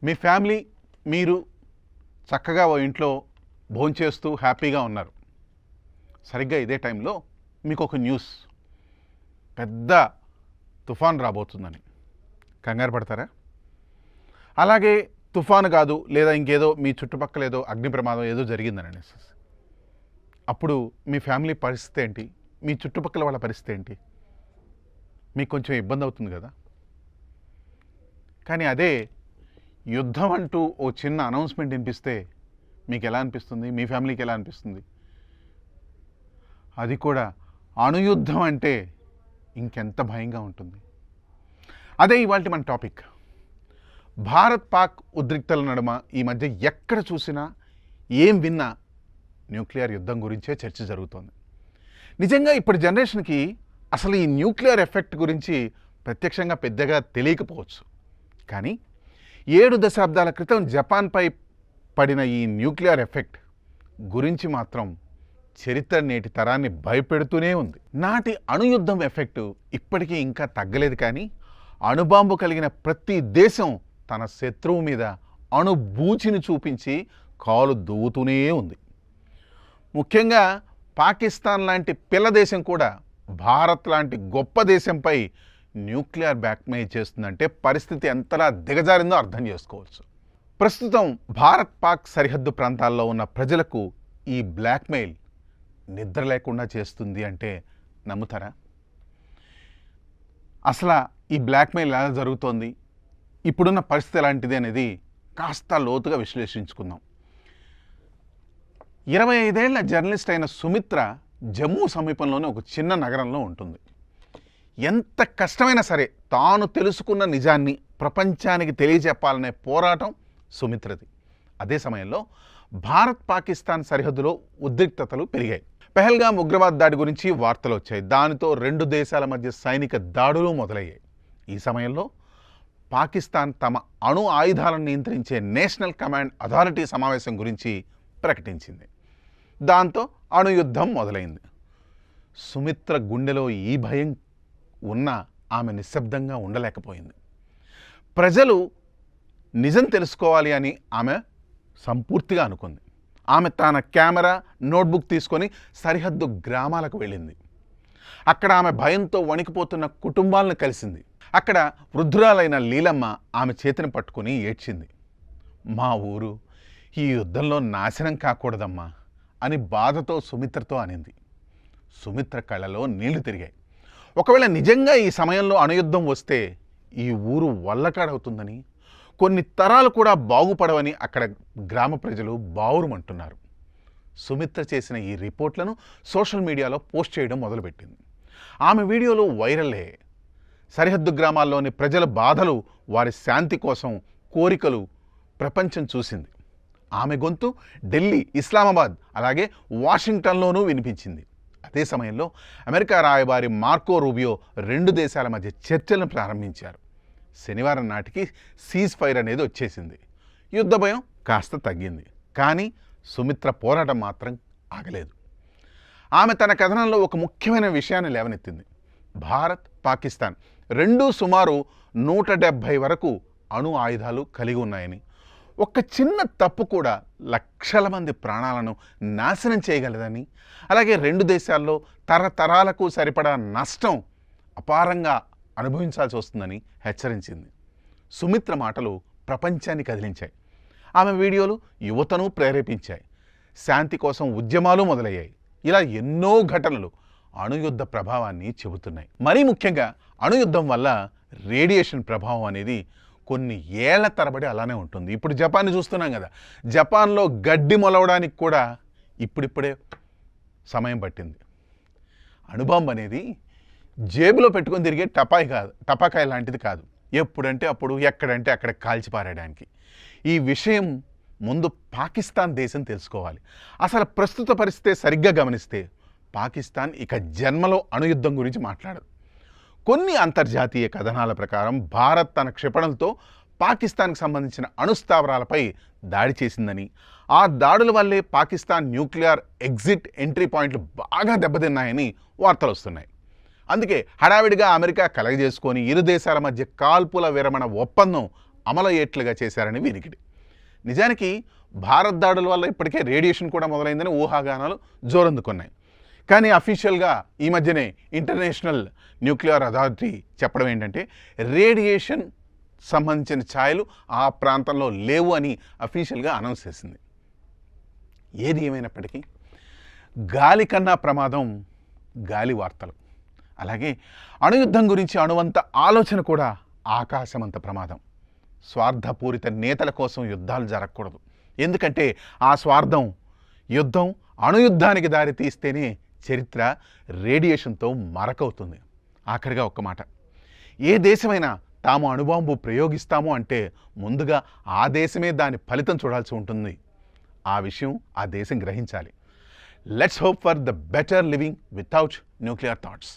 మీ family మీరు చక్కగా ఓ ఇంట్లో భోంచేస్తూ హ్యాపీగా ఉన్నారు. సరిగ్గా ఇదే టైంలో మీకు ఒక న్యూస్, పెద్ద తుఫాన్ రాబోతుందని. కంగారు పడతారా? అలాగే తుఫాను కాదు, లేదా ఇంకేదో మీ చుట్టుపక్కల ఏదో అగ్ని ప్రమాదం ఏదో జరిగిందని అనేసి, అప్పుడు మీ ఫ్యామిలీ పరిస్థితి ఏంటి, మీ చుట్టుపక్కల వాళ్ళ పరిస్థితి ఏంటి? మీకు కొంచెం ఇబ్బంది అవుతుంది కదా. కానీ అదే యుద్ధం అంటూ ఓ చిన్న అనౌన్స్మెంట్ వినిపిస్తే మీకు ఎలా అనిపిస్తుంది, మీ ఫ్యామిలీకి ఎలా అనిపిస్తుంది? అది కూడా అణుయుద్ధం అంటే ఇంకెంత భయంగా ఉంటుంది. అదే ఇవాళ మన టాపిక్. భారత్ పాక్ ఉద్రిక్తల నడుమ ఈ మధ్య ఎక్కడ చూసినా ఏం విన్నా న్యూక్లియర్ యుద్ధం గురించే చర్చ జరుగుతోంది. నిజంగా ఇప్పటి జనరేషన్కి అసలు ఈ న్యూక్లియర్ ఎఫెక్ట్ గురించి ప్రత్యక్షంగా పెద్దగా తెలియకపోవచ్చు. కానీ 7 దశాబ్దాల క్రితం జపాన్పై పడిన ఈ న్యూక్లియర్ ఎఫెక్ట్ గురించి మాత్రం చరిత్ర నేటి తరాన్ని భయపెడుతూనే ఉంది. నాటి అణుయుద్ధం ఎఫెక్టు ఇప్పటికీ ఇంకా తగ్గలేదు. కానీ అణుబాంబు కలిగిన ప్రతి దేశం తన శత్రువు మీద అణుబూచిని చూపించి కాలు దువ్వుతూనే ఉంది. ముఖ్యంగా పాకిస్తాన్ లాంటి పిల్ల దేశం కూడా భారత్ లాంటి గొప్ప దేశంపై న్యూక్లియర్ బ్లాక్మెయిల్ చేస్తుందంటే పరిస్థితి ఎంతలా దిగజారిందో అర్థం చేసుకోవచ్చు. ప్రస్తుతం భారత్ పాక్ సరిహద్దు ప్రాంతాల్లో ఉన్న ప్రజలకు ఈ బ్లాక్మెయిల్ నిద్ర లేకుండా చేస్తుంది అంటే నమ్ముతారా? అసలు ఈ బ్లాక్మెయిల్ ఎలా జరుగుతోంది, ఇప్పుడున్న పరిస్థితి ఎలాంటిది అనేది కాస్త లోతుగా విశ్లేషించుకుందాం. 25 ఏళ్ల జర్నలిస్ట్ అయిన సుమిత్ర జమ్మూ సమీపంలోని ఒక చిన్న నగరంలో ఉంటుంది. ఎంత కష్టమైనా సరే తాను తెలుసుకున్న నిజాన్ని ప్రపంచానికి తెలియజెప్పాలనే పోరాటం సుమిత్రది. అదే సమయంలో భారత్ పాకిస్తాన్ సరిహద్దులో ఉద్రిక్తతలు పెరిగాయి. పెహల్గాం ఉగ్రవాద దాడి గురించి వార్తలు వచ్చాయి. దానితో 2 దేశాల మధ్య సైనిక దాడులు మొదలయ్యాయి. ఈ సమయంలో పాకిస్తాన్ తమ అణు ఆయుధాలను నియంత్రించే నేషనల్ కమాండ్ అథారిటీ సమావేశం గురించి ప్రకటించింది. దాంతో అణుయుద్ధం మొదలైంది. సుమిత్ర గుండెలో ఈ భయం ఉన్నా ఆమె నిశ్శబ్దంగా ఉండలేకపోయింది. ప్రజలు నిజం తెలుసుకోవాలి అని ఆమె సంపూర్తిగా అనుకుంది. ఆమె తన కెమెరా, నోట్బుక్ తీసుకొని సరిహద్దు గ్రామాలకు వెళ్ళింది. అక్కడ ఆమె భయంతో వణికిపోతున్న కుటుంబాలను కలిసింది. అక్కడ వృద్ధురాలైన లీలమ్మ ఆమె చేతిని పట్టుకుని ఏడ్చింది. మా ఊరు ఈ యుద్ధంలో నాశనం కాకూడదమ్మా అని బాధతో సుమిత్రతో అనింది. సుమిత్ర కళ్ళలో నీళ్లు తిరిగాయి. ఒకవేళ నిజంగా ఈ సమయంలో అణుయుద్ధం వస్తే ఈ ఊరు వల్లకాడవుతుందని, కొన్ని తరాలు కూడా బాగుపడవని అక్కడ గ్రామ ప్రజలు బావురుమంటున్నారు. సుమిత్ర చేసిన ఈ రిపోర్ట్లను సోషల్ మీడియాలో పోస్ట్ చేయడం మొదలుపెట్టింది. ఆమె వీడియోలు వైరల్ అయ్యాయి. సరిహద్దు గ్రామాల్లోని ప్రజల బాధలు, వారి శాంతి కోసం కోరికలు ప్రపంచం చూసింది. ఆమె గొంతు ఢిల్లీ, ఇస్లామాబాద్, అలాగే వాషింగ్టన్లోనూ వినిపించింది. అదే సమయంలో అమెరికా రాయబారి మార్కో రూబియో 2 దేశాల మధ్య చర్చలను ప్రారంభించారు. శనివారం నాటికి సీజ్ ఫైర్ అనేది వచ్చేసింది. యుద్ధ భయం కాస్త తగ్గింది. కానీ సుమిత్ర పోరాటం మాత్రం ఆగలేదు. ఆమె తన కథనంలో ఒక ముఖ్యమైన విషయాన్ని లేవనెత్తింది. భారత్, పాకిస్తాన్ రెండూ సుమారు 170 వరకు అణు ఆయుధాలు కలిగి ఉన్నాయని, ఒక చిన్న తప్పు కూడా లక్షల మంది ప్రాణాలను నాశనం చేయగలదని, అలాగే 2 దేశాల్లో తరతరాలకు సరిపడా నష్టం అపారంగా అనుభవించాల్సి వస్తుందని హెచ్చరించింది. సుమిత్ర మాటలు ప్రపంచాన్ని కదిలించాయి. ఆమె వీడియోలు యువతను ప్రేరేపించాయి. శాంతి కోసం ఉద్యమాలు మొదలయ్యాయి. ఇలా ఎన్నో ఘటనలు అణుయుద్ధ ప్రభావాన్ని చెబుతున్నాయి. మరీ ముఖ్యంగా అణుయుద్ధం వల్ల రేడియేషన్ ప్రభావం అనేది కొన్ని ఏళ్ల తరబడి అలానే ఉంటుంది. ఇప్పుడు జపాన్ని చూస్తున్నాం కదా, జపాన్లో గడ్డి మొలవడానికి కూడా ఇప్పుడిప్పుడే సమయం పట్టింది. అణుబాంబు అనేది జేబులో పెట్టుకొని తిరిగే టపాకాయ లాంటిది కాదు. ఎప్పుడంటే అప్పుడు, ఎక్కడంటే అక్కడ కాల్చిపారేయడానికి. ఈ విషయం ముందు పాకిస్తాన్ దేశం తెలుసుకోవాలి. అసలు ప్రస్తుత పరిస్థితి సరిగ్గా గమనిస్తే పాకిస్తాన్ ఇక జన్మలో అణుయుద్ధం గురించి మాట్లాడదు. కొన్ని అంతర్జాతీయ కథనాల ప్రకారం భారత్ తన క్షిపణులతో పాకిస్తాన్కి సంబంధించిన అణుస్థావరాలపై దాడి చేసిందని, ఆ దాడుల వల్లే పాకిస్తాన్ న్యూక్లియర్ ఎగ్జిట్ ఎంట్రీ పాయింట్లు బాగా దెబ్బతిన్నాయని వార్తలు వస్తున్నాయి. అందుకే హడావిడిగా అమెరికా కలగజేసుకొని 2 దేశాల మధ్య కాల్పుల విరమణ ఒప్పందం అమలయ్యేట్లుగా చేశారని వినికిడి. నిజానికి భారత్ దాడుల వల్ల ఇప్పటికే రేడియేషన్ కూడా మొదలైందని ఊహాగానాలు జోరందుకున్నాయి. కానీ అఫీషియల్గా ఈ మధ్యనే ఇంటర్నేషనల్ న్యూక్లియర్ అథారిటీ చెప్పడం ఏంటంటే రేడియేషన్ సంబంధించిన ఛాయలు ఆ ప్రాంతంలో లేవు అని అఫీషియల్గా అనౌన్స్ చేసింది. ఏది ఏమైనప్పటికీ గాలి కన్నా ప్రమాదం గాలి వార్తలు. అలాగే అణుయుద్ధం గురించి అణువంత ఆలోచన కూడా ఆకాశమంత ప్రమాదం. స్వార్థపూరిత నేతల కోసం యుద్ధాలు జరగకూడదు. ఎందుకంటే ఆ స్వార్థం యుద్ధం అణుయుద్ధానికి దారి తీస్తేనే చరిత్ర రేడియేషన్తో మరకవుతుంది. ఆఖరిగా ఒక్క మాట, ఏ దేశమైనా తాము అణుబాంబు ప్రయోగిస్తాము అంటే ముందుగా ఆ దేశమే దాని ఫలితం చూడాల్సి ఉంటుంది. ఆ విషయం ఆ దేశం గ్రహించాలి. Let's hope for the better living without nuclear thoughts.